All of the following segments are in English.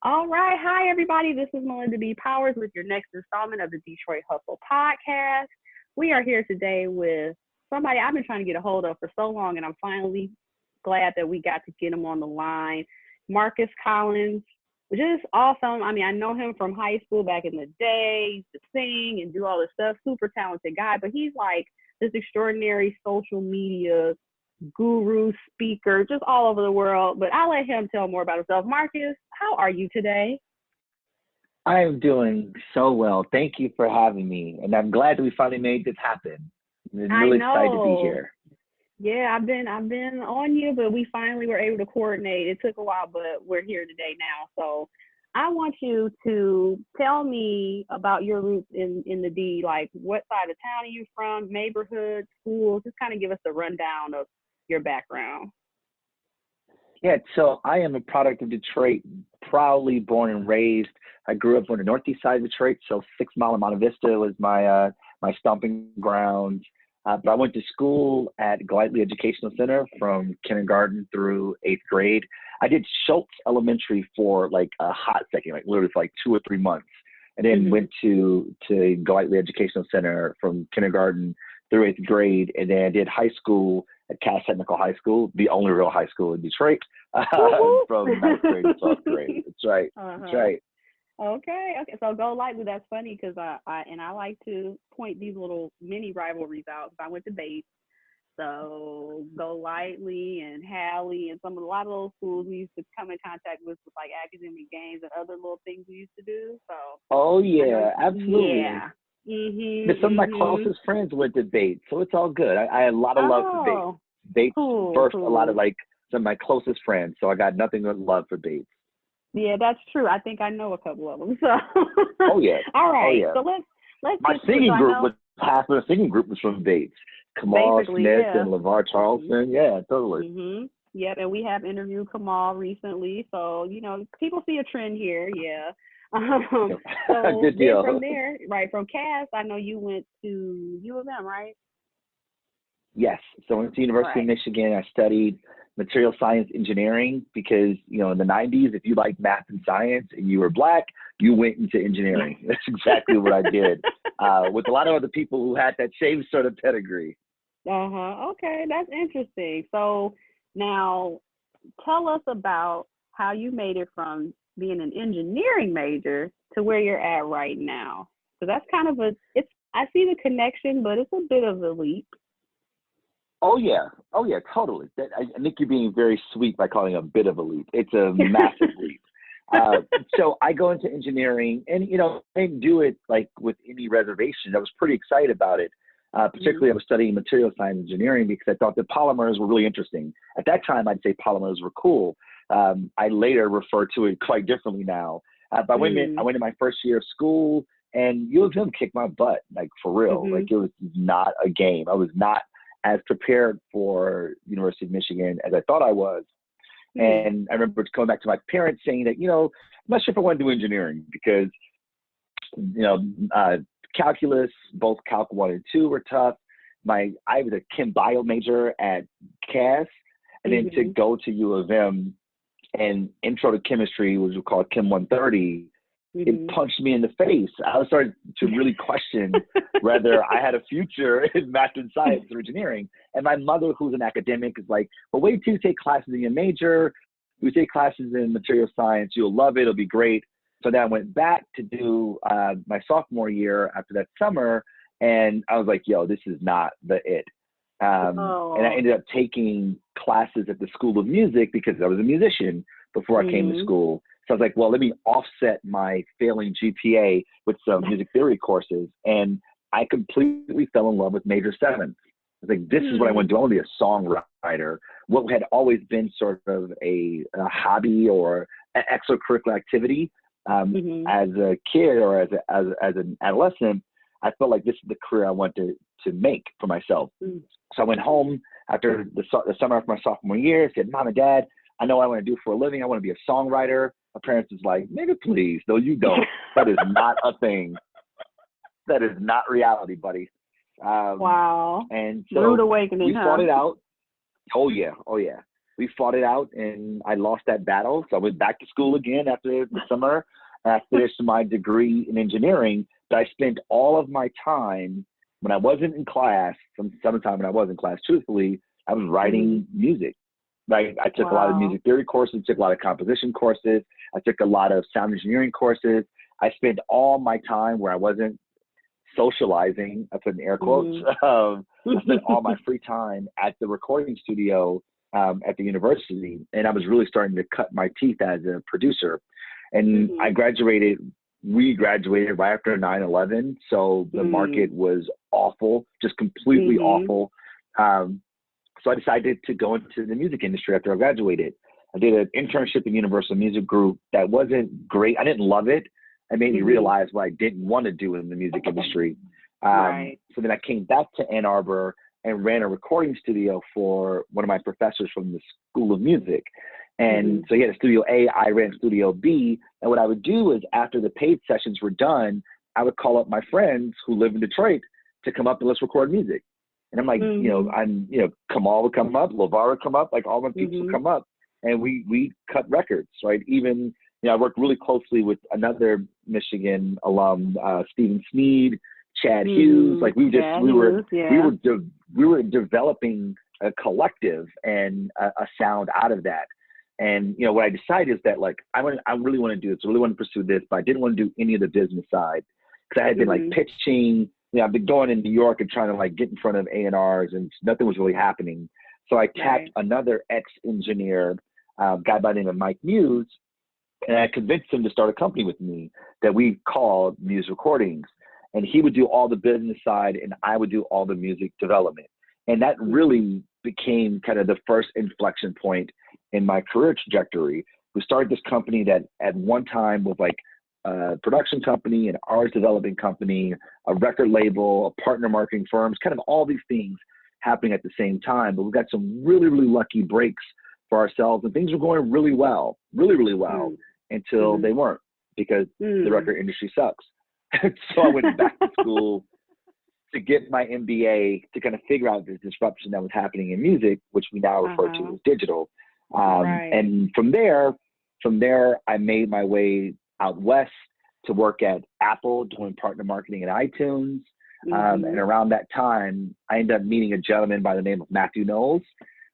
All right. Hi, everybody. This is Melinda B. Powers with your next installment of the Detroit Hustle Podcast. We are here today with somebody I've been trying to get a hold of for so long, and I'm finally glad that we got to get him on the line. Marcus Collins, which is awesome. I mean, I know him from high school back in the day, he used to sing and do all this stuff. Super talented guy, but he's like this extraordinary social media guru, speaker, just all over the world. But I'll let him tell more about himself. Marcus, how are you today? I'm doing so well. Thank you for having me. And I'm glad that we finally made this happen. I'm I really excited to be know. here. Yeah, I've been on you, but we finally were able to coordinate. It took a while, but we're here today now. So I want you to tell me about your roots in the D. Like, what side of town are you from? Neighborhood, school? Just kind of give us a rundown of your background. Yeah, so I am a product of Detroit, proudly born and raised. I grew up on the northeast side of Detroit, so 6 Mile and Monte Vista was my stomping ground. But I went to school at Glightly Educational Center from kindergarten through 8th grade. I did Schultz Elementary for like a hot second, like literally for like 2 or 3 months, and then Mhm. went to Glightly Educational Center from kindergarten through 8th grade, and then I did high school at Cass Technical High School, the only real high school in Detroit, Woo from 9th grade to 12th grade. That's right. That's uh-huh. right. Okay. So go lightly. That's funny because I like to point these little mini rivalries out. 'Cause I went to Bates, so go lightly and Halley and some of a lot of those schools we used to come in contact with like academic games and other little things we used to do. So Oh I know. yeah, absolutely. Yeah. Mhm. But some of my Mhm. closest friends went to Bates, so it's all good. I had a lot of love for Bates. Oh, Bates cool, birthed a lot of cool. like some of my closest friends, so I got nothing but love for Bates. Yeah, that's true. I think I know a couple of them. So, Oh yeah, all oh right. yeah. So let's My get to it. So singing I group know was half of the singing group was from Bates. Kamal basically, Smith yeah. and LeVar Mhm. Charleston. Yeah, totally. Mhm. Yep. And we have interviewed Kamal recently, so people see a trend here. Yeah. Um. So Good then from deal. there, right from Cass, I know you went to U of M, right? Yes. So I went to University of Right. Michigan. I studied material science engineering because, in the 90s, if you liked math and science and you were black, you went into engineering. That's exactly what I did with a lot of other people who had that same sort of pedigree. Uh-huh. Okay, that's interesting. So now tell us about how you made it from being an engineering major to where you're at right now. So that's kind of it's I see the connection, but it's a bit of a leap. Oh, yeah. Oh, yeah, totally. I think you're being very sweet by calling it a bit of a leap. It's a massive leap. Uh, so I go into engineering and, I didn't do it like with any reservation. I was pretty excited about it. Mhm. Particularly, I was studying material science engineering because I thought that polymers were really interesting. At that time, I'd say polymers were cool. I later refer to it quite differently now. But I Mhm. went in my first year of school, and U of M kicked my butt, like for real. Like Mhm. it was not a game. I was not as prepared for University of Michigan as I thought I was. Hmm. And I remember going back to my parents saying that, I'm not sure if I want to do engineering because, you know, uh, calculus, both Calc 1 and 2 were tough. I was a chem bio major at Cass, and then to Mhm. go to U of M and intro to chemistry, which we call Chem 130, it Mhm. punched me in the face. I was starting to really question whether I had a future in math and science or engineering. And my mother, who's an academic, is like, well, wait till you take classes in your major. You take classes in material science, you'll love it, it'll be great. So then I went back to do my sophomore year after that summer, and I was like, yo, this is not the it. And I Oh. ended up taking classes at the School of Music because I was a musician before I came to Mhm. school. So I was like, well, let me offset my failing GPA with some music theory courses. And I completely fell in love with Major Seven. I was like, this is what I want Hmm. to do. I want to be a songwriter. What had always been sort of a hobby or an extracurricular activity Mhm. as a kid or as an adolescent, I felt like this is the career I want to make for myself. Mhm. So I went home after the summer of my sophomore year, said, Mom and Dad, I know what I want to do for a living. I want to be a songwriter. My parents was like, nigga, please. No, you don't. That is not a thing. That is not reality, buddy. Um, Wow. and Rude so awakening, we fought huh? it out. Oh, yeah. Oh, yeah. We fought it out, and I lost that battle. So I went back to school again after the summer. I finished my degree in engineering, but I spent all of my time when I wasn't in class, sometimes when I was in class, truthfully, I was writing music. Right? I took a lot of music theory courses, took a lot of composition courses. I took a lot of sound engineering courses. I spent all my time where I wasn't socializing, I put in air quotes. I spent all my free time at the recording studio at the university, and I was really starting to cut my teeth as a producer. And we graduated right after 9/11, so the market was awful, just completely awful. So I decided to go into the music industry after I graduated. I did an internship in Universal Music Group that wasn't great. I didn't love it. It made me realize what I didn't want to do in the music industry. So then I came back to Ann Arbor and ran a recording studio for one of my professors from the School of Music. And so he had a Studio A, I ran Studio B. And what I would do is after the paid sessions were done, I would call up my friends who live in Detroit to come up and let's record music. And I'm like, Kamal would come up, LeVar would come up, like all my people would come up, and we cut records, right? Even, I worked really closely with another Michigan alum, Stephen Sneed, Chad Hughes. Like we were developing a collective and a sound out of that. And, what I decided is that like, I really want to do this. I really want to pursue this, but I didn't want to do any of the business side because I had been like pitching. I've been going in New York and trying to like get in front of A&Rs and nothing was really happening. So I tapped another ex-engineer, guy by the name of Mike Muse, and I convinced him to start a company with me that we called Muse Recordings. And he would do all the business side and I would do all the music development. And that really became kind of the first inflection point in my career trajectory. We started this company that at one time was like a production company, an art developing company, a record label, a partner marketing firms, kind of all these things happening at the same time. But we got some really, really lucky breaks for ourselves and things were going really well, really, really well until they weren't because the record industry sucks. So I went back to school to get my MBA to kind of figure out this disruption that was happening in music, which we now refer to as digital. And from there, I made my way out west to work at Apple doing partner marketing at iTunes. And around that time, I ended up meeting a gentleman by the name of Matthew Knowles,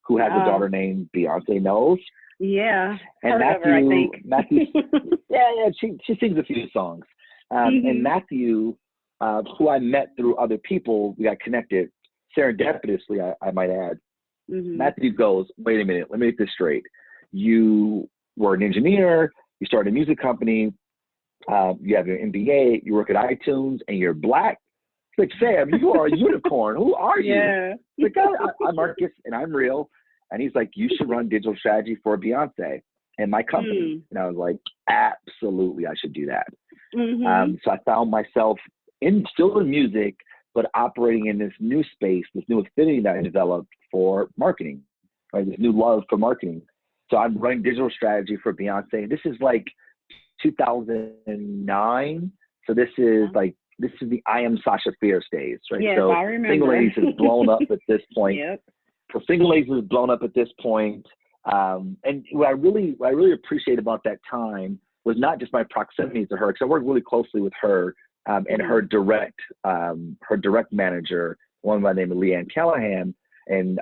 who has a daughter named Beyonce Knowles. Yeah, and Matthew, she sings a few songs. And Matthew, who I met through other people, we got connected serendipitously, I might add. Matthew goes, wait a minute, let me get this straight. You were an engineer, you started a music company, you have your MBA, you work at iTunes, and you're Black. It's like, Sam, you are a unicorn. Who are you? Yeah. Like, I'm Marcus, and I'm real. And he's like, you should run digital strategy for Beyonce and my company. And I was like, absolutely, I should do that. So I found myself still in music, but operating in this new space, this new affinity that I developed for marketing, right? This new love for marketing. So I'm running digital strategy for Beyonce. This is like 2009. So this is the I Am Sasha Fierce days, right? Yes, so I remember. Single Ladies has blown up at this point. So Single Ladies has blown up at this point. And what I really appreciate about that time was not just my proximity to her, because I worked really closely with her and her direct manager, one by the name of Leanne Callahan, and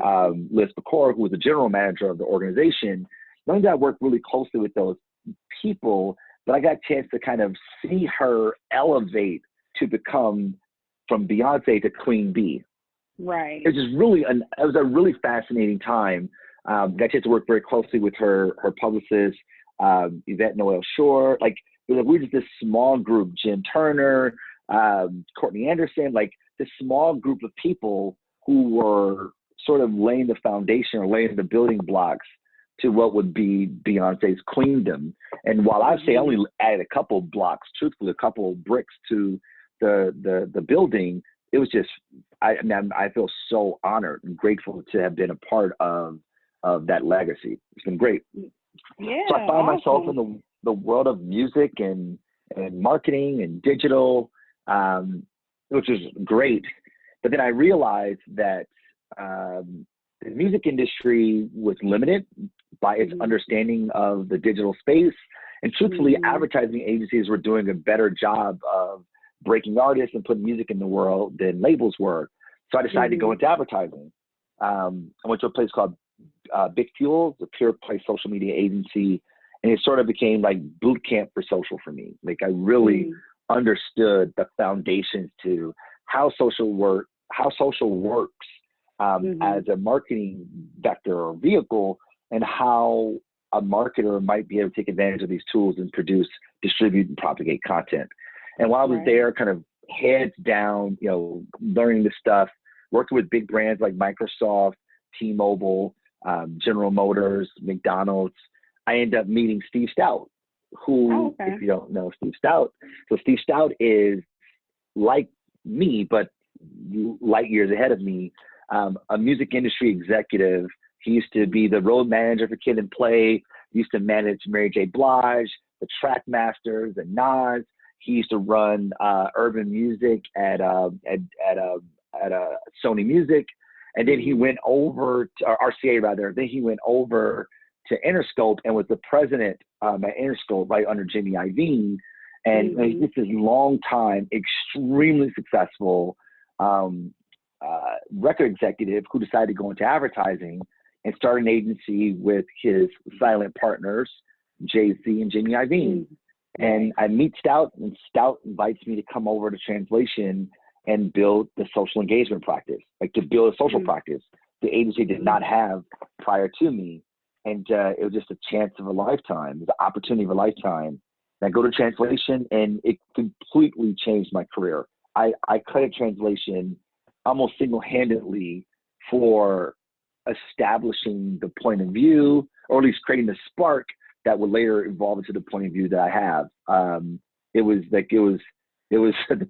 Liz Pecor, who was the general manager of the organization. Not only did I work really closely with those people, but I got a chance to kind of see her elevate to become from Beyonce to Queen Bee. Right. It was a really fascinating time. Got a chance to work very closely with her publicist, Yvette Noel Shore. Like, we were just this small group, Jen Turner, Courtney Anderson, like this small group of people who were sort of laying the foundation or laying the building blocks to what would be Beyonce's queendom. And while I say I only added a couple blocks, truthfully, a couple bricks to the building, it was just, I feel so honored and grateful to have been a part of that legacy. It's been great. Yeah. So I found myself in the world of music and marketing and digital, which is great. But then I realized that the music industry was limited by its understanding of the digital space. And truthfully, advertising agencies were doing a better job of breaking artists and putting music in the world than labels were. So I decided to go into advertising. I went to a place called Big Fuel, the pure play social media agency. And it sort of became like boot camp for social for me. Like I really understood the foundations to how social works as a marketing vector or vehicle, and how a marketer might be able to take advantage of these tools and produce, distribute, and propagate content. And while I was there, kind of heads down, you know, learning this stuff, working with big brands like Microsoft, T-Mobile, General Motors, McDonald's, I ended up meeting Steve Stout, who, if you don't know Steve Stout, so Steve Stout is like me, but light years ahead of me, a music industry executive. He used to be the road manager for Kid and Play, used to manage Mary J. Blige, the Trackmasters, and Nas. He used to run urban music at Sony Music. And then he went over to RCA rather. Then he went over to Interscope and was the president at Interscope right under Jimmy Iovine. And this is long time, extremely successful record executive who decided to go into advertising and start an agency with his silent partners, Jay-Z and Jimmy Iovine. And I meet Stout, and Stout invites me to come over to Translation and build the social engagement practice, like to build a social practice the agency did not have prior to me. And it was just a chance of a lifetime, the opportunity of a lifetime. And I go to Translation, and it completely changed my career. I credit Translation almost single-handedly for establishing the point of view, or at least creating the spark that would later evolve into the point of view that I have. It was the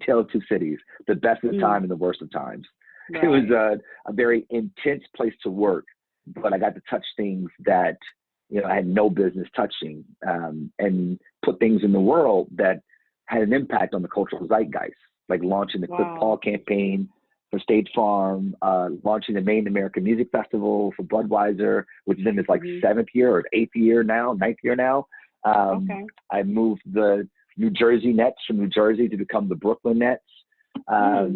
tale of two cities, the best of time and the worst of times. Right. It was a very intense place to work, but I got to touch things that, you know, I had no business touching, and put things in the world that had an impact on the cultural zeitgeist, like launching the Cliff Paul campaign for State Farm, launching the Made in America Music Festival for Budweiser, which is in its like ninth year now. I moved the New Jersey Nets from New Jersey to become the Brooklyn Nets. I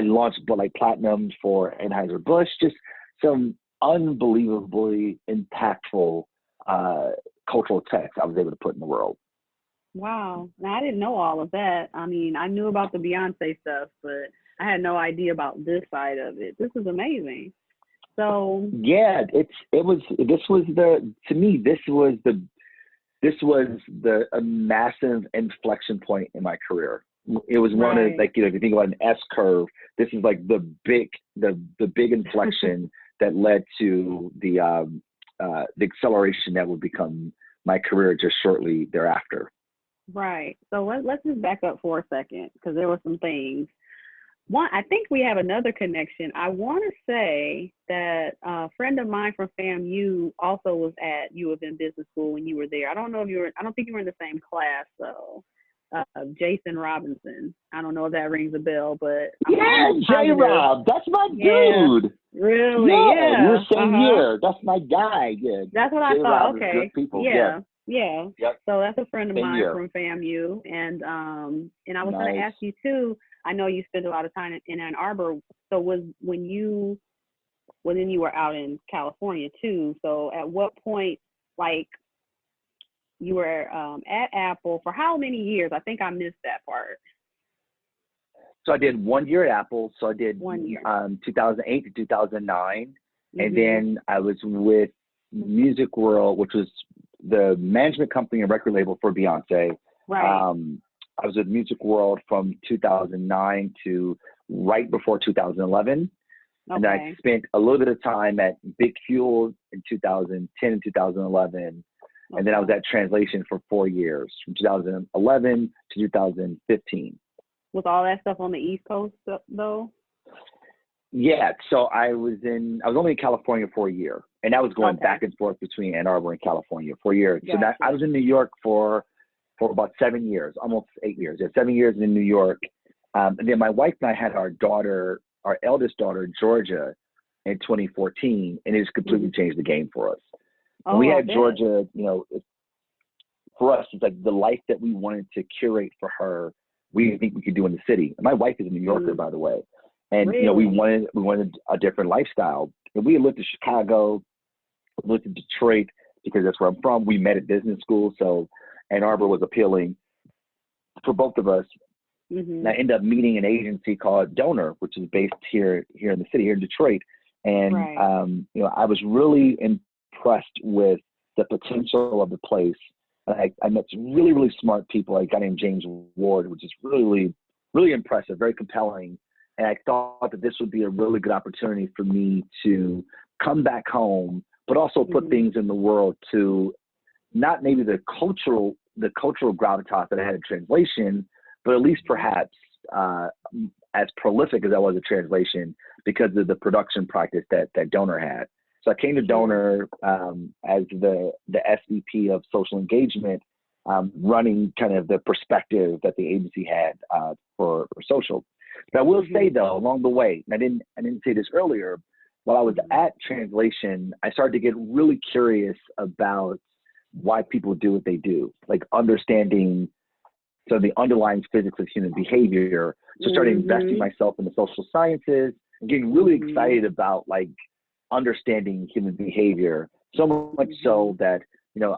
launched like platinums for Anheuser-Busch, just some unbelievably impactful cultural text I was able to put in the world. Wow. Now, I didn't know all of that. I mean, I knew about the Beyonce stuff, but I had no idea about this side of it. This is amazing. So yeah, this was a massive inflection point in my career. It was one of, like, you know, if you think about an S curve, this is like the big inflection that led to the acceleration that would become my career just shortly thereafter. Right. So let's just back up for a second, because there were some things. One, I think we have another connection. I want to say that a friend of mine from FAMU also was at U of M Business School when you were there. I don't think you were in the same class though. Jason Robinson. I don't know if that rings a bell, but yeah, J-Rob, that's my dude. Really? Yeah, we're same year. That's my guy. Yeah, that's what I thought. Okay. Good people. Yeah. Yep. So that's a friend of Same mine year. from FAMU, and I was going to ask you too. I know you spent a lot of time in Ann Arbor. So when you were out in California too. So at what point, like, you were at Apple for how many years? I think I missed that part. So I did 1 year at Apple. So I did 1 year, 2008 to 2009. And then I was with Music World, which was the management company and record label for Beyonce. Right. I was with Music World from 2009 to right before 2011. Okay. And then I spent a little bit of time at Big Fuel in 2010 and 2011. Okay. And then I was at Translation for 4 years, from 2011 to 2015. Was all that stuff on the East Coast though? Yeah. So I was only in California for a year, and that was going back and forth between Ann Arbor and California for a year. Gotcha. So I was in New York for about 7 years, almost 8 years. Yeah, 7 years in New York. And then my wife and I had our eldest daughter, Georgia, in 2014, and it's completely changed the game for us. When Oh, we I had bet. Georgia, for us, it's like the life that we wanted to curate for her, we didn't think we could do in the city. And my wife is a New Yorker, by the way. And, we Really? wanted a different lifestyle. And we had lived in Chicago, lived in Detroit, because that's where I'm from. We met at business school. So Ann Arbor was appealing for both of us. And I ended up meeting an agency called Donor, which is based here in the city, here in Detroit. And, Right. I was really impressed with the potential of the place. I met some really, really smart people, like a guy named James Ward, which is really, really impressive, very compelling. And I thought that this would be a really good opportunity for me to come back home, but also put things in the world to not maybe the cultural gravitas that I had in translation, but at least perhaps as prolific as I was in translation because of the production practice that Donor had. So I came to Donor as the SVP of social engagement, running kind of the perspective that the agency had for social. But I will say though, along the way, and I didn't say this earlier, while I was at translation, I started to get really curious about why people do what they do, like understanding the underlying physics of human behavior. So I started investing myself in the social sciences and getting really excited about like understanding human behavior, so much so that,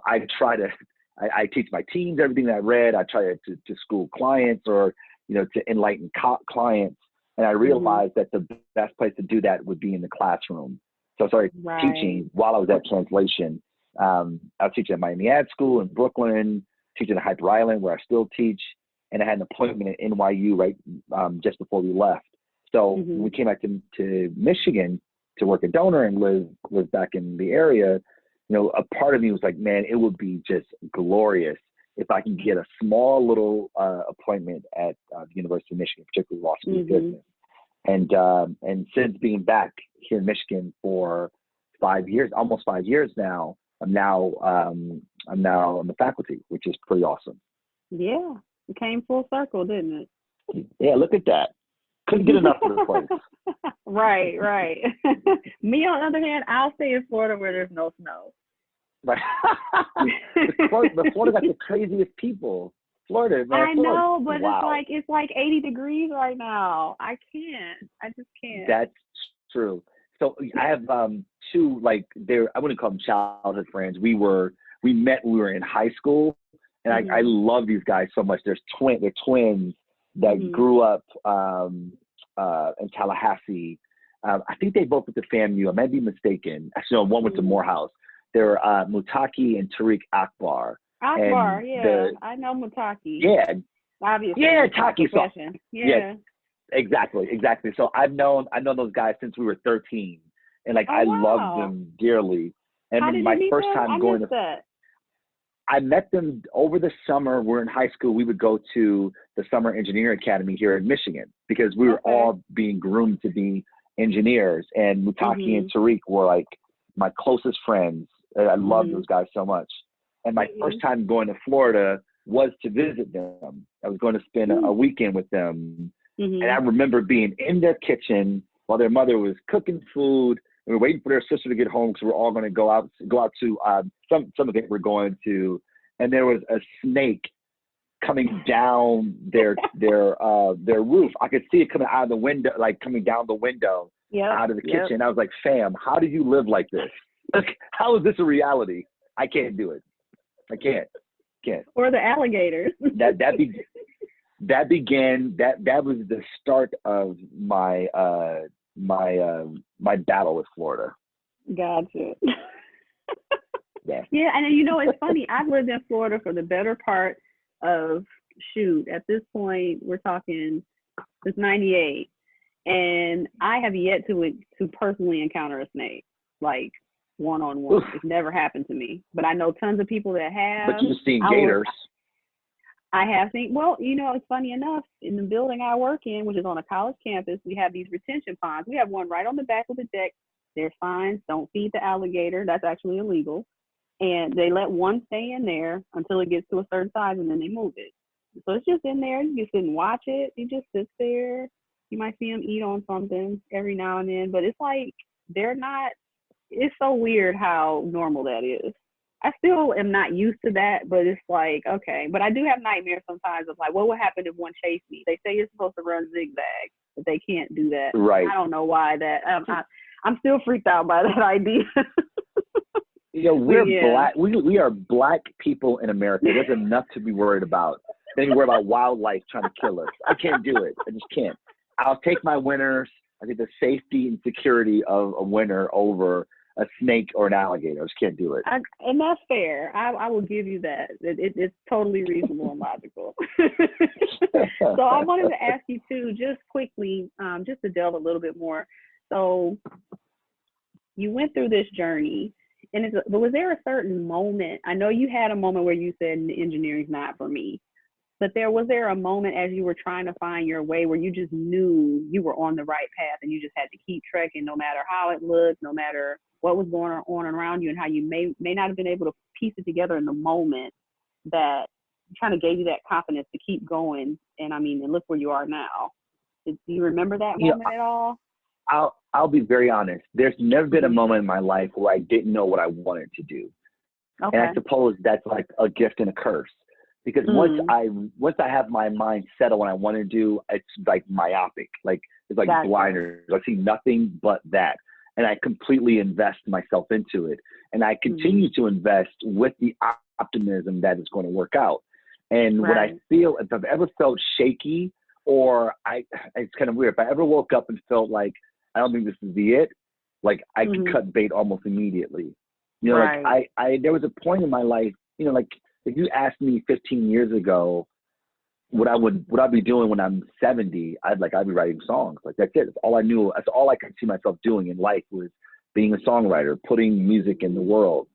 I teach my teams everything that I read. I try to school clients or, to enlighten clients. And I realized that the best place to do that would be in the classroom. So I started teaching while I was at translation. I was teaching at Miami Ad School in Brooklyn, teaching at Hyper Island where I still teach. And I had an appointment at NYU just before we left. So when we came back to Michigan to work at Donor and live back in the area, a part of me was like, man, it would be just glorious if I can get a small little appointment at the University of Michigan, particularly Law School of Business. And since being back here in Michigan for 5 years, almost 5 years now, I'm now on the faculty, which is pretty awesome. Yeah, it came full circle, didn't it? Yeah, look at that. Couldn't get enough of the place. Right. Me, on the other hand, I'll stay in Florida where there's no snow. Right. Florida got the craziest people. Florida, man. I know, but wow. it's like 80 degrees right now. I just can't. That's true. So I have two, like, I wouldn't call them childhood friends. We met when we were in high school, and I love these guys so much. They're twins that grew up in Tallahassee. I think they both went to FAMU. I might be mistaken. Actually, no, one went to Morehouse. They're Mutaki and Tariq Akbar. Akbar, and I know Mutaki. Yeah. Obviously. Yeah, Taki. So, yeah. Exactly. So I've known those guys since we were 13, and I loved them dearly. And how did my you meet first them? time going to that. I met them over the summer. We're in high school. We would go to the Summer Engineering Academy here in Michigan because we were all being groomed to be engineers. And Mutaki and Tariq were like my closest friends. I love those guys so much. And my first time going to Florida was to visit them. I was going to spend a weekend with them. And I remember being in their kitchen while their mother was cooking food. We were waiting for their sister to get home because we're all going to go out to some of it we're going to. And there was a snake coming down their roof. I could see it coming out of the window, like coming down the window out of the kitchen. I was like, fam, how do you live like this? How is this a reality? I can't do it. I can't. Or the alligators. That was the start of my my battle with Florida. Gotcha. Yeah. Yeah, and it's funny. I've lived in Florida for the better part of at this point we're talking since '98, and I have yet to personally encounter a snake like one-on-one. It's never happened to me, but I know tons of people that have. But you've seen gators. I have seen. Well, it's funny enough, in the building I work in, which is on a college campus, we have these retention ponds. We have one right on the back of the deck. There's signs, don't feed the alligator. That's actually illegal. And they let one stay in there until it gets to a certain size, and then they move it. So it's just in there. You just sit and watch it. It just sits there. You might see them eat on something every now and then, but it's like they're not, it's so weird how normal that is. I still am not used to that, but it's like, okay. But I do have nightmares sometimes of like, what would happen if one chased me? They say you're supposed to run zigzag, but they can't do that. Right. I don't know why that. I'm still freaked out by that idea. You know, we're yeah. black. We are black people in America. There's enough to be worried about. Then you worry about wildlife trying to kill us. I can't do it. I just can't. I'll take my winners. I think the safety and security of a winner over a snake or an alligator. I just can't do it. And that's fair. I will give you that. It's totally reasonable and logical. So I wanted to ask you too, just quickly, just to delve a little bit more. So you went through this journey, and but was there a certain moment? I know you had a moment where you said engineering's not for me, but was there a moment as you were trying to find your way where you just knew you were on the right path and you just had to keep trekking no matter how it looked, no matter what was going on around you, and how you may not have been able to piece it together in the moment, that kind of gave you that confidence to keep going? And I mean, and look where you are now. Do you remember that moment at all? I'll be very honest. There's never been a moment in my life where I didn't know what I wanted to do. Okay. And I suppose that's like a gift and a curse. Because once I have my mind set on what I want to do, it's like myopic. Like it's like blinders. I see nothing but that. And I completely invest myself into it. And I continue to invest with the optimism that it's going to work out. And when I feel, if I've ever felt shaky, or it's kind of weird, if I ever woke up and felt like, I don't think this is it, like I could cut bait almost immediately. You know, like there was a point in my life, you know, like if you asked me 15 years ago what I'd be doing when I'm 70, I'd be writing songs. Like that's it. That's all I knew. That's all I could see myself doing in life, was being a songwriter, putting music in the world.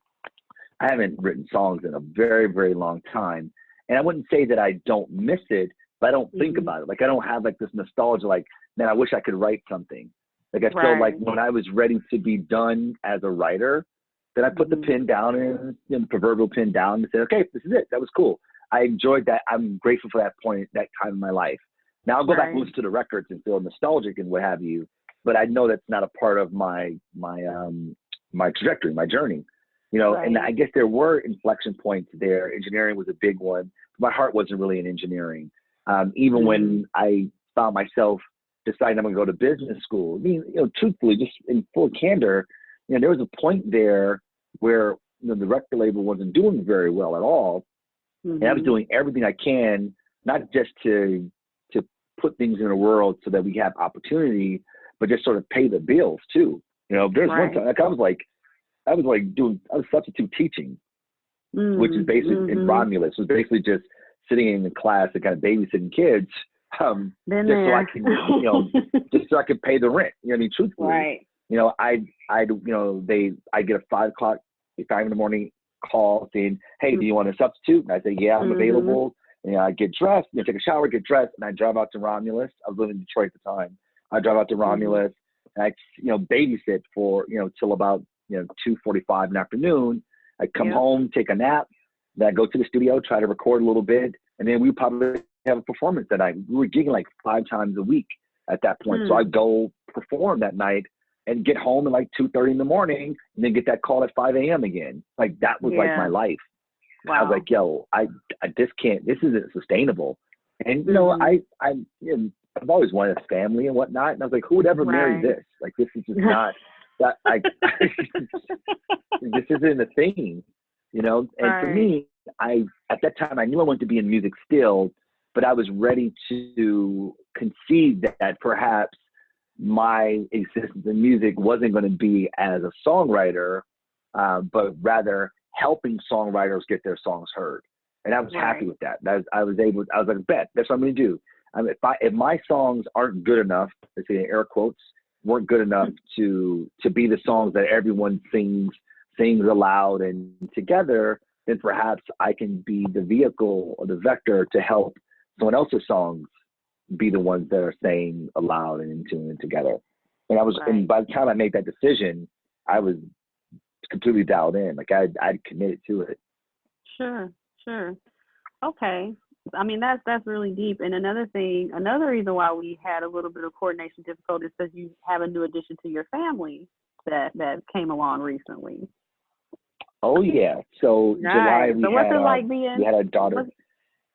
I haven't written songs in a very, very long time. And I wouldn't say that I don't miss it, but I don't think about it. Like I don't have like this nostalgia, like, man, I wish I could write something. Like I feel like when I was ready to be done as a writer, then I put the pen down, and the proverbial pen down, and say, okay, this is it. That was cool. I enjoyed that. I'm grateful for that point, that time in my life. Now I'll go back and listen to the records and feel nostalgic and what have you, but I know that's not a part of my trajectory, my journey. You know, and I guess there were inflection points there. Engineering was a big one. My heart wasn't really in engineering. Even when I found myself deciding I'm going to go to business school, I mean, you know, truthfully, just in full candor, you know, there was a point there where, you know, the record label wasn't doing very well at all. And I was doing everything I can, not just to put things in the world so that we have opportunity, but just sort of pay the bills too. You know, there's one time, like I was substitute teaching, which is basically in Romulus, was basically just sitting in the class and kind of babysitting kids, just so I can, you know, just so I could pay the rent. You know what I mean? Truthfully, you know, I get a 5 in the morning call saying, hey, do you want a substitute? And I say, yeah, I'm available. And I get dressed, you know, take a shower, get dressed, and I drive out to Romulus. I was living in Detroit at the time. I drive out to Romulus, and I, you know, babysit for, you know, till about, you know, 2:45 in the afternoon. I come home, take a nap, then I go to the studio, try to record a little bit, and then we probably have a performance that night. We were gigging like 5 times a week at that point. So I go perform that night and get home at like 2:30 in the morning, and then get that call at 5 a.m. again. Like that was like my life. I was like, yo, I just can't, this isn't sustainable. And, you know, I've always wanted a family and whatnot. And I was like, who would ever marry this? Like, this is just not, that this isn't a thing, you know? And for me, at that time, I knew I wanted to be in music still, but I was ready to concede that perhaps my existence in music wasn't going to be as a songwriter, but rather helping songwriters get their songs heard. And I was happy with that. I was like, bet, that's what I'm going to do. I mean, if my songs aren't good enough, let's say in air quotes, weren't good enough to be the songs that everyone sings aloud and together, then perhaps I can be the vehicle or the vector to help someone else's songs be the ones that are saying aloud and in tune and together. And by the time I made that decision, I was completely dialed in. Like I'd committed to it. Sure. Okay. I mean, that's really deep. And another reason why we had a little bit of coordination difficulties is because you have a new addition to your family that came along recently. Oh yeah. So July Nice. So what's it like being? we had a daughter.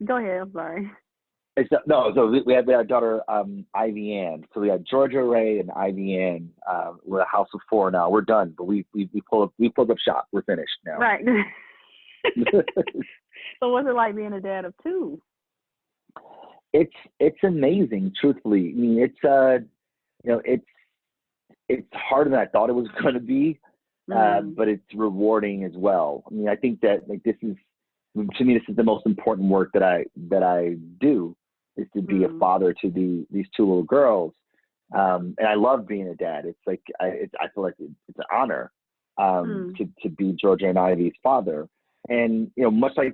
Go ahead. I'm sorry. So we had a daughter, Ivy Ann. So we had Georgia Ray and Ivy Ann. We're a house of four now. We're done, but we pulled up shop. We're finished now. Right. So what's it like being a dad of two? It's amazing, truthfully. I mean, it's harder than I thought it was going to be, but it's rewarding as well. I mean, I think that this is, to me, this is the most important work that I do, is to be a father to these two little girls, and I love being a dad. It's like I feel like it's an honor to be Georgia and Ivy's father, and much like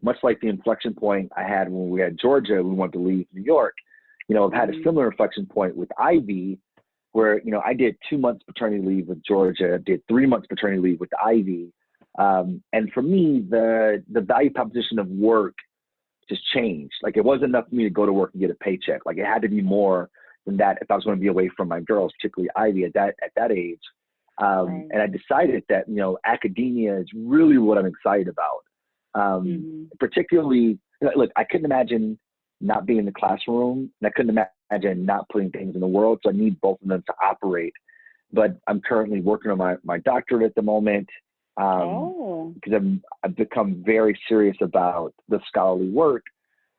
much like the inflection point I had when we had Georgia, we wanted to leave New York. I've had a similar inflection point with Ivy, where I did 2 months paternity leave with Georgia, did 3 months paternity leave with Ivy. And for me, the value proposition of work just changed. Like, it wasn't enough for me to go to work and get a paycheck. Like, it had to be more than that if I was going to be away from my girls, particularly Ivy at that age. And I decided that, academia is really what I'm excited about. Particularly, look, I couldn't imagine not being in the classroom, and I couldn't imagine not putting things in the world. So I need both of them to operate. But I'm currently working on my doctorate at the moment, because I've become very serious about the scholarly work.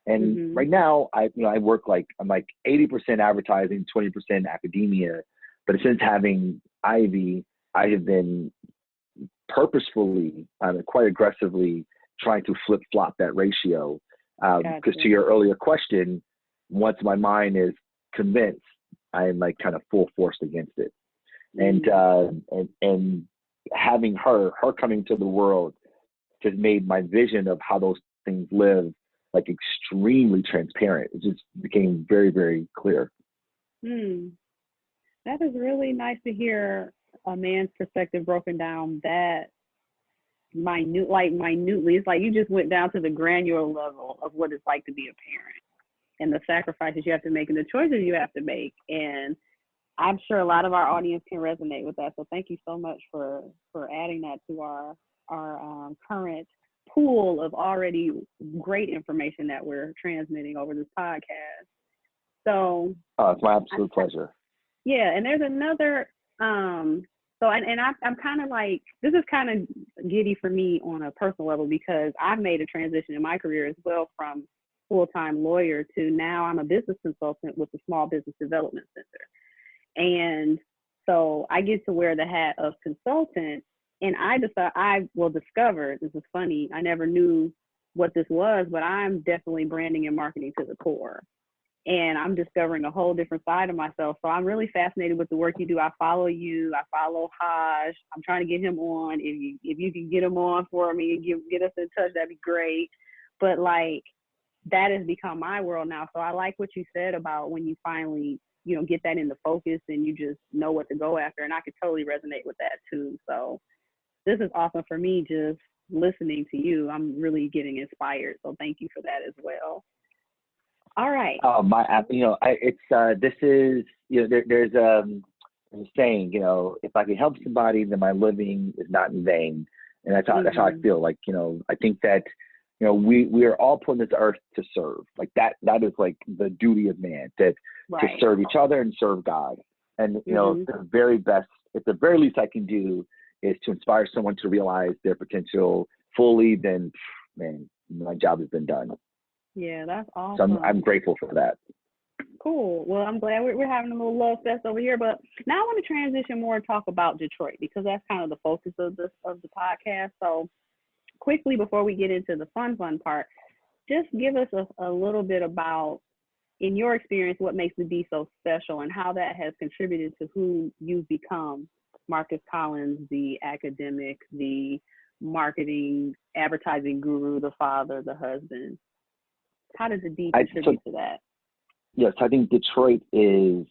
And right now, I work I'm like 80% advertising, 20% academia. But since having Ivy, I have been purposefully, quite aggressively trying to flip-flop that ratio. Because to your earlier question, once my mind is convinced, I am like kind of full force against it. And having her coming to the world just made my vision of how those things live like extremely transparent. It just became very, very clear. That is really nice to hear a man's perspective broken down that minutely. It's like you just went down to the granular level of what it's like to be a parent and the sacrifices you have to make and the choices you have to make. And I'm sure a lot of our audience can resonate with that. So thank you so much for adding that to our current pool of already great information that we're transmitting over this podcast. So it's my absolute pleasure. Yeah, and there's another I'm kind of like, this is kind of giddy for me on a personal level, because I've made a transition in my career as well from full-time lawyer to now I'm a business consultant with the Small Business Development Center. And so I get to wear the hat of consultant, and I discovered, this is funny, I never knew what this was, but I'm definitely branding and marketing to the core. And I'm discovering a whole different side of myself. So I'm really fascinated with the work you do. I follow you. I follow Haj. I'm trying to get him on. If you can get him on for me and get us in touch, that'd be great. But that has become my world now. So I like what you said about when you finally, get that into focus and you just know what to go after. And I could totally resonate with that too. So this is awesome for me, just listening to you. I'm really getting inspired. So thank you for that as well. All right. There's a saying, if I can help somebody, then my living is not in vain. And that's how I feel. Like, I think that, we are all put on this earth to serve. Like that is like the duty of man, to serve each other and serve God. And, the very least I can do is to inspire someone to realize their potential fully, then, man, my job has been done. Yeah, that's awesome. So I'm grateful for that. Cool. Well, I'm glad we're having a little love fest over here. But now I want to transition more and talk about Detroit, because that's kind of the focus of the podcast. So quickly, before we get into the fun part, just give us a little bit about, in your experience, what makes the D so special and how that has contributed to who you've become. Marcus Collins, the academic, the marketing, advertising guru, the father, the husband. How does the D contribute to that? Yes, I think Detroit is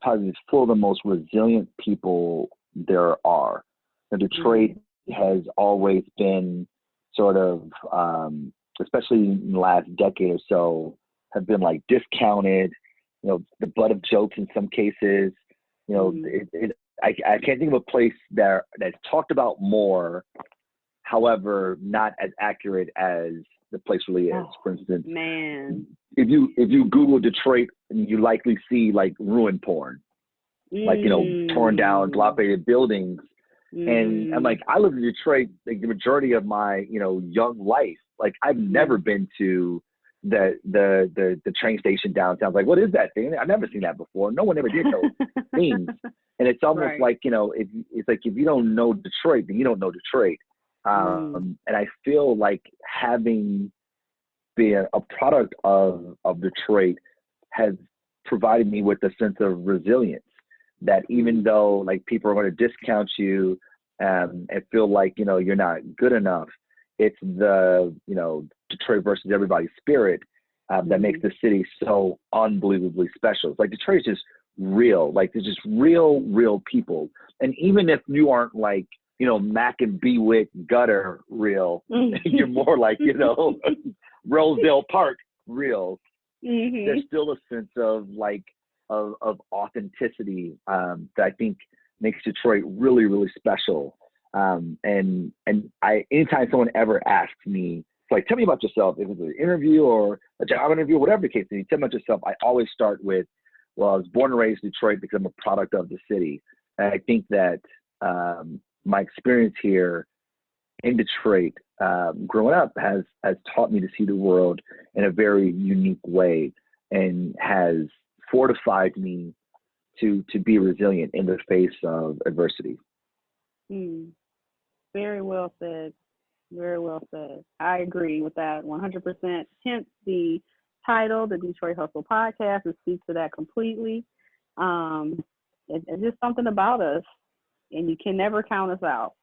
probably full of the most resilient people there are. And Detroit has always been sort of, especially in the last decade or so, have been like discounted, the butt of jokes in some cases. You know, I can't think of a place that's talked about more, however, not as accurate as the place really is. Oh, For instance, man. if you Google Detroit, you likely see like ruin porn, like, you know, torn down, dilapidated buildings. And I'm like, I lived in Detroit like the majority of my, you know, young life. Like, I've never been to the train station downtown. Like, what is that thing? I've never seen that before. No one ever did those things. And it's almost like, you know, it's like if you don't know Detroit, then you don't know Detroit. And I feel like having been a product of Detroit has provided me with a sense of resilience, that even though like people are going to discount you and feel like, you know, you're not good enough, it's the, you know, Detroit versus everybody spirit that makes the city so unbelievably special. It's like Detroit is just real. Like, there's just real people. And even if you aren't like, you know, Mac and Bewick gutter real, you're more like, you know, Rosedale Park real. There's still a sense of like of authenticity that I think makes Detroit really special. And I, anytime someone ever asks me, like, tell me about yourself, if it's an interview or a job interview, whatever the case may be, tell me about yourself, I always start with, well, I was born and raised in Detroit because I'm a product of the city. And I think that my experience here in Detroit, growing up, has taught me to see the world in a very unique way, and has fortified me to be resilient in the face of adversity. Very well said. Very well said. I agree with that 100%. Hence the title, the Detroit Hustle Podcast, it speaks to that completely. It's just something about us, and you can never count us out.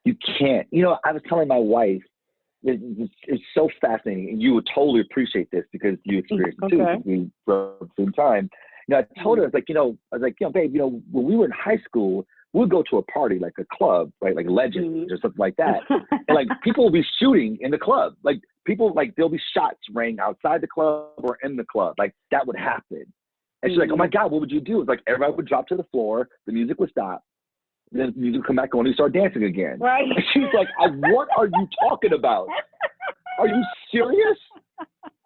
You can't. You know, I was telling my wife, it's so fascinating, and you would totally appreciate this because you experienced it too. Because we grew up at the same time. You know, I told her, I was like, babe, you know, when we were in high school, we'd go to a party, like a club, right, like Legends or something like that, and like people will be shooting in the club, like people, like there'll be shots rang outside the club or in the club, like that would happen. And she's like, oh my God, what would you do? It's like everybody would drop to the floor, the music would stop, then the music would come back on, and you start dancing again. Right. And she's like, what are you talking about? Are you serious?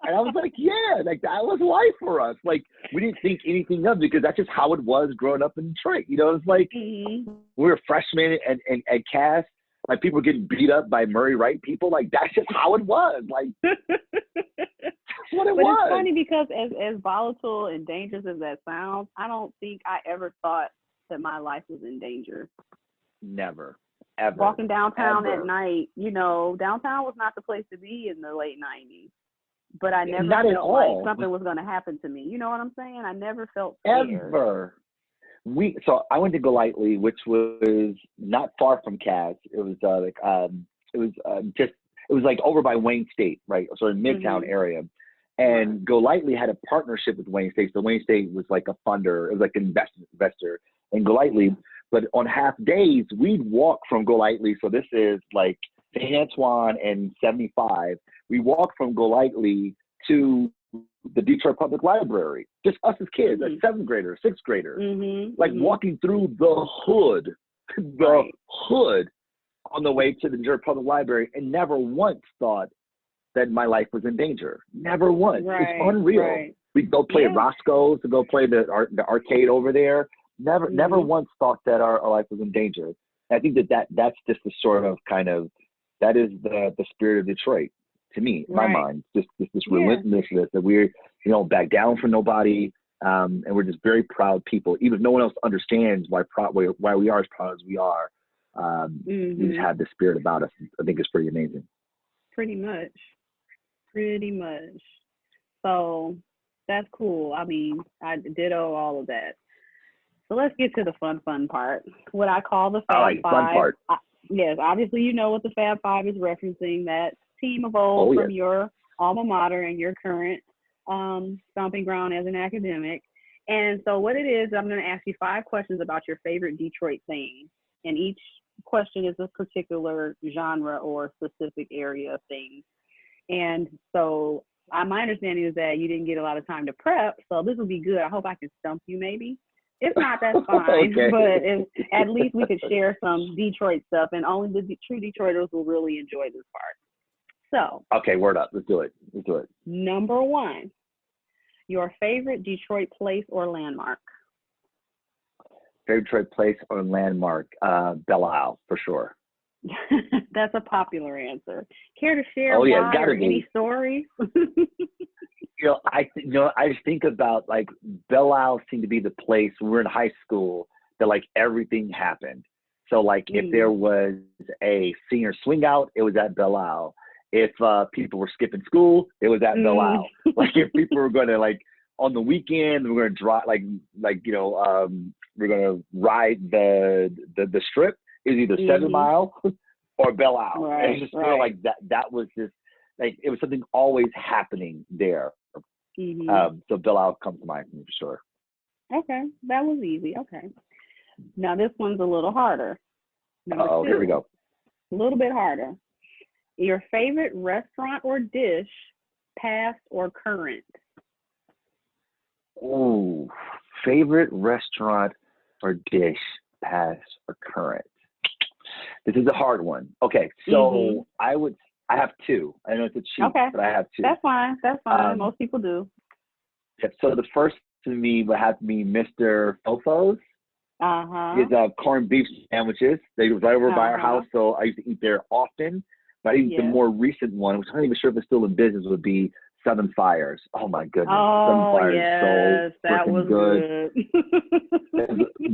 And I was like, yeah, like that was life for us. Like, we didn't think anything of it because that's just how it was growing up in Detroit. You know, it's like we were freshmen at Cass, like people were getting beat up by Murray Wright people. Like, that's just how it was. Like, that's what it was. It's funny because as volatile and dangerous as that sounds, I don't think I ever thought that my life was in danger. Never. Ever. Walking downtown ever. At night, you know, downtown was not the place to be in the late 90s. But I never felt like something was going to happen to me. You know what I'm saying? I never felt scared. Ever. So I went to Golightly, which was not far from Cass. It was it was like over by Wayne State, right? So in Midtown area. And Golightly had a partnership with Wayne State. So Wayne State was like a funder. It was like an investor in Golightly. But on half days, we'd walk from Golightly. So this is like St. Antoine and 75. We walked from Golightly to the Detroit Public Library, just us as kids, like seventh graders, sixth graders, like walking through the hood on the way to the Detroit Public Library, and never once thought that my life was in danger. Never once. It's unreal. We'd go play at Roscoe's, to go play the arcade over there. Never once thought that our life was in danger. And I think that's just the sort of kind of, that is the spirit of Detroit. To me, in my mind, just this relentlessness that we're, you know, back down for nobody, and we're just very proud people. Even if no one else understands why we are as proud as we are, we just have the spirit about us. I think it's pretty amazing. Pretty much. So that's cool. I mean, I ditto all of that. So let's get to the fun part. What I call the Fab Five. Fun part. Yes, obviously you know what the Fab Five is referencing. That team of old from your alma mater and your current stomping ground as an academic. And so what it is, I'm going to ask you 5 questions about your favorite Detroit thing. And each question is a particular genre or specific area of things. And so my understanding is that you didn't get a lot of time to prep. So this will be good. I hope I can stump you maybe. If not, that's fine. Okay. But at least we could share some Detroit stuff, and only the true Detroiters will really enjoy this part. So, Okay, word up. Let's do it. Let's do it. number one, your favorite Detroit place or landmark? Favorite Detroit place or landmark? Belle Isle, for sure. That's a popular answer. Care to share Oh, yeah, why gotta or be. any stories? I just think about like Belle Isle seemed to be the place when we were in high school that like everything happened. So like if there was a senior swing out, it was at Belle Isle. If people were skipping school, it was at Belle Isle. Like if people were going to like on the weekend, we're going to drive we're going to ride the strip. It was either 7 Mile or Belle Isle. Right, And it just felt like that was just like it was something always happening there. So Belle Isle comes to mind for me for sure. Okay, that was easy. Okay, now this one's a little harder. Number two, here we go. A little bit harder. Your favorite restaurant or dish, past or current? Ooh, favorite restaurant or dish, past or current? This is a hard one. Okay, so I have two. I know it's a cheat, but I have two. That's fine. That's fine. Most people do. So the first to me would have to be Mr. Fofo's. His corned beef sandwiches. They were right over by our house, so I used to eat there often. But I think the more recent one, which I'm not even sure if it's still in business, would be Southern Fires. Oh my goodness. Southern Fires yes, so that was good.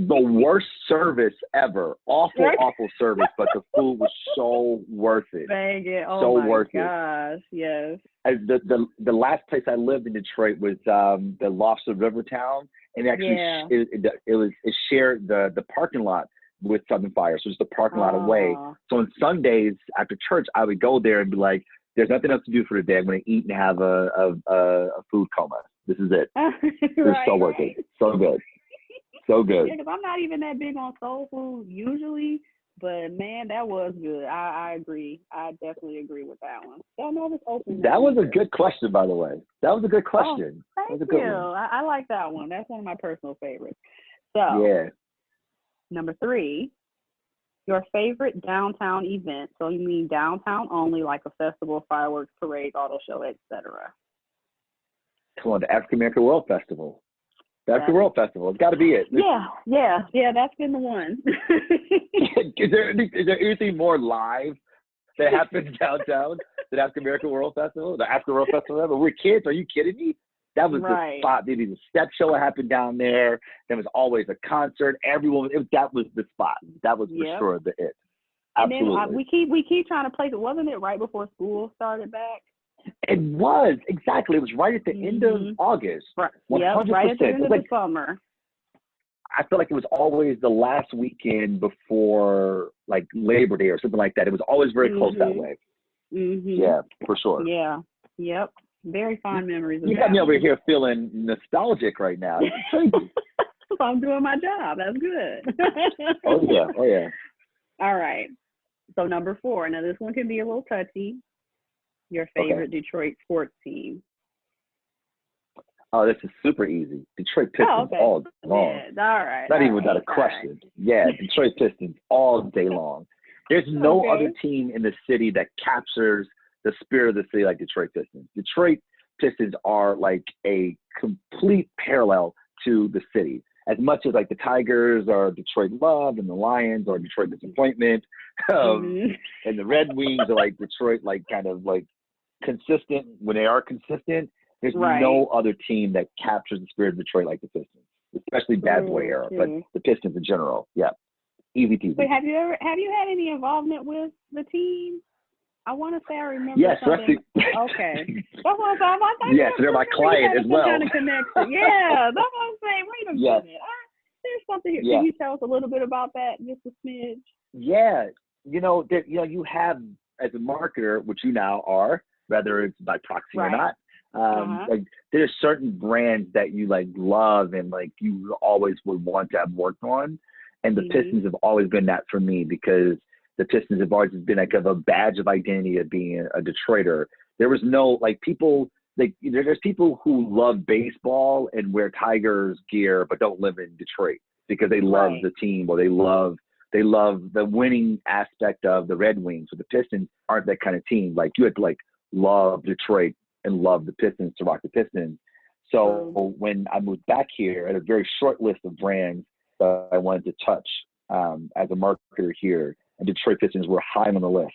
The worst service ever. Awful service, but the food was so worth it. Dang it. Oh so my worth gosh, yes. The last place I lived in Detroit was the Lobster Rivertown, and actually it shared the parking lot with Southern Fire, so it's the parking lot away. So on Sundays after church, I would go there and be like, "There's nothing else to do for the day. I'm going to eat and have a food coma. This is it. It was so worth it. So good, so good." Yeah, because I'm not even that big on soul food usually, but man, that was good. I agree. I definitely agree with that one. Don't know this open. That was a good question, by the way. That was a good question. Thank that was a good you. one. I like that one. That's one of my personal favorites. So number three, your favorite downtown event. So you mean downtown only, like a festival, fireworks, parade, auto show, etc. Come on, the African American World Festival. The African World Festival. It's got to be it. Yeah. That's been the one. Is there anything more live that happens downtown than African American World Festival? The African World Festival ever? We're kids. Are you kidding me? That was the spot. There was a step show that happened down there. There was always a concert. Everyone. That was the spot. That was for sure the it. Absolutely. And then we keep trying to place it. Wasn't it right before school started back? It was exactly. It was right at the end of August. Right. 100%. Right at the end of the summer. I feel like it was always the last weekend before like Labor Day or something like that. It was always very close that way. Yeah, for sure. Yeah. Yep. Very fond memories of You got me over here feeling nostalgic right now. I'm doing my job. That's good. Oh yeah. All right. So number 4. Now this one can be a little touchy. Your favorite Detroit sports team. Oh, this is super easy. Detroit Pistons all day long. Yeah, all right. Not even without a question. Right. Yeah, Detroit Pistons all day long. There's no other team in the city that captures the spirit of the city like Detroit Pistons. Detroit Pistons are like a complete parallel to the city. As much as like the Tigers are Detroit Love and the Lions are Detroit Disappointment, and the Red Wings are like Detroit, like kind of like consistent when they are consistent. There's no other team that captures the spirit of Detroit like the Pistons, especially Bad Boy era, but the Pistons in general. Yeah, easy peasy. Wait, have you had any involvement with the team? I want to say I remember. Yes, something. Okay. That's what I'm saying. Yes, they're my client as well. Kind of connection. Yeah, that's what I'm saying. Wait a minute. There's something here. Can you tell us a little bit about that, just a smidge? Yeah, you have as a marketer, which you now are, whether it's by proxy or not. Like there's certain brands that you like love and like you always would want to have worked on, and the Pistons have always been that for me because the Pistons have always been like a badge of identity of being a Detroiter. There was no like people like there's people who love baseball and wear Tigers gear but don't live in Detroit because they love Right. the team or they love the winning aspect of the Red Wings. So the Pistons aren't that kind of team. Like you had to like love Detroit and love the Pistons to rock the Pistons. So when I moved back here, I had a very short list of brands that I wanted to touch as a marketer here, and Detroit Pistons were high on the list.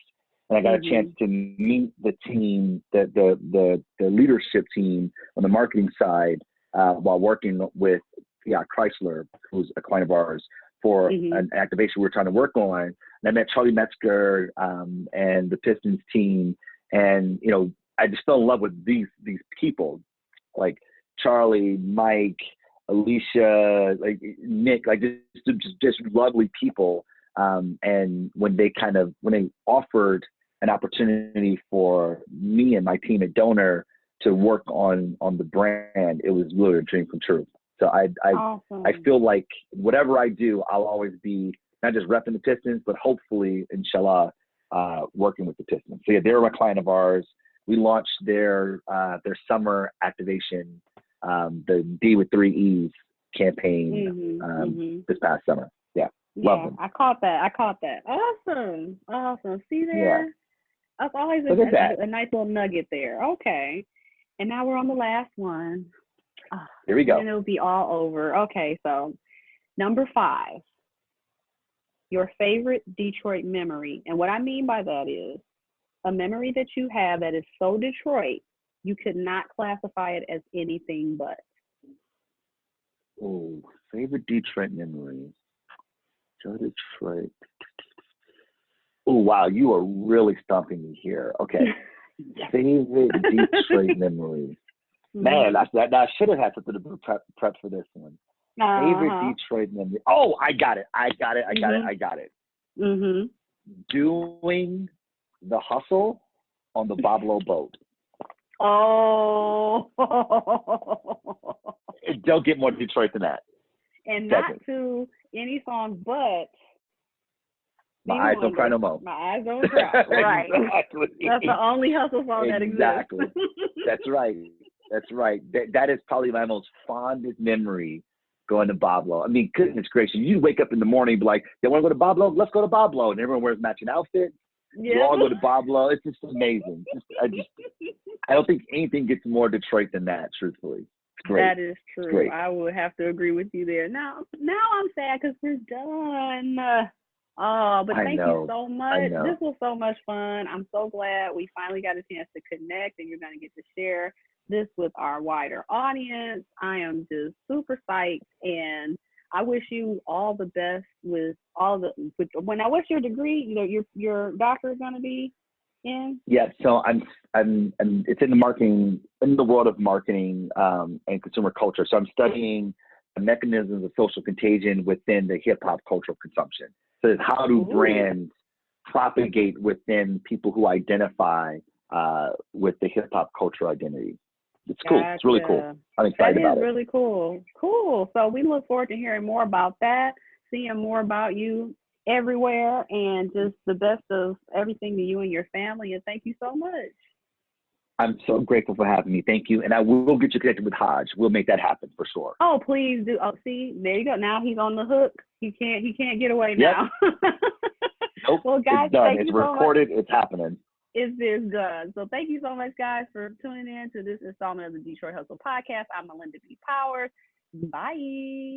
And I got a chance to meet the team, the leadership team on the marketing side while working with Chrysler, who's a client of ours, for an activation we were trying to work on. And I met Charlie Metzger and the Pistons team, and you know, I just fell in love with these people, like Charlie, Mike, Alicia, like Nick, like just lovely people. And when they offered an opportunity for me and my team at Donor to work on the brand, it was really a dream come true. So I feel like whatever I do, I'll always be not just repping the Pistons, but hopefully, inshallah, working with the Pistons. So yeah, they're a client of ours. We launched their summer activation, the D with 3 E's campaign this past summer. Yeah. Yeah, I caught that. Awesome. See there? Yeah. That's always a nice little nugget there. Okay. And now we're on the last one. Here we go. And it'll be all over. Okay, so number 5, your favorite Detroit memory. And what I mean by that is a memory that you have that is so Detroit, you could not classify it as anything but. Oh, favorite Detroit memory. Detroit. Oh, wow, you are really stumping me here. Okay. Favorite Detroit memory. Man, I should have had something to prep for this one. Favorite Detroit memory. Oh, I got it. Doing the hustle on the Boblo boat. Oh. Don't get more Detroit than that. And not to any song, but My Eyes Don't Cry No More. My Eyes Don't Cry. Right. Exactly. That's the only hustle song that exists. Exactly. That's right. That is probably my most fondest memory, going to Boblo. I mean, goodness gracious, you wake up in the morning and be like, "They want to go to Boblo? Let's go to Boblo." And everyone wears matching outfits. Yeah. You all go to Boblo. It's just amazing. I don't think anything gets more Detroit than that, truthfully. It's great. That is true. I would have to agree with you there. Now I'm sad because we're done. But thank you so much. This was so much fun. I'm so glad we finally got a chance to connect, and you're going to get to share this with our wider audience. I am just super psyched, and I wish you all the best with what's your degree? You know, your doctor is going to be in? Yeah, so I'm it's in the world of marketing and consumer culture. So I'm studying the mechanisms of social contagion within the hip hop cultural consumption. So it's how do brands propagate within people who identify with the hip hop cultural identity. It's cool. Gotcha. It's really cool. I'm excited about it. That is really cool. Cool. So we look forward to hearing more about that, seeing more about you everywhere, and just the best of everything to you and your family. And thank you so much. I'm so grateful for having me. Thank you. And I will get you connected with Hodge. We'll make that happen for sure. Oh, please do. Oh, see, there you go. Now he's on the hook. He can't get away now. Nope. Well, guys, it's done. thank It's you recorded. So much. It's happening. It's done. So thank you so much, guys, for tuning in to this installment of the Detroit Hustle Podcast. I'm Melinda B. Powers. Bye.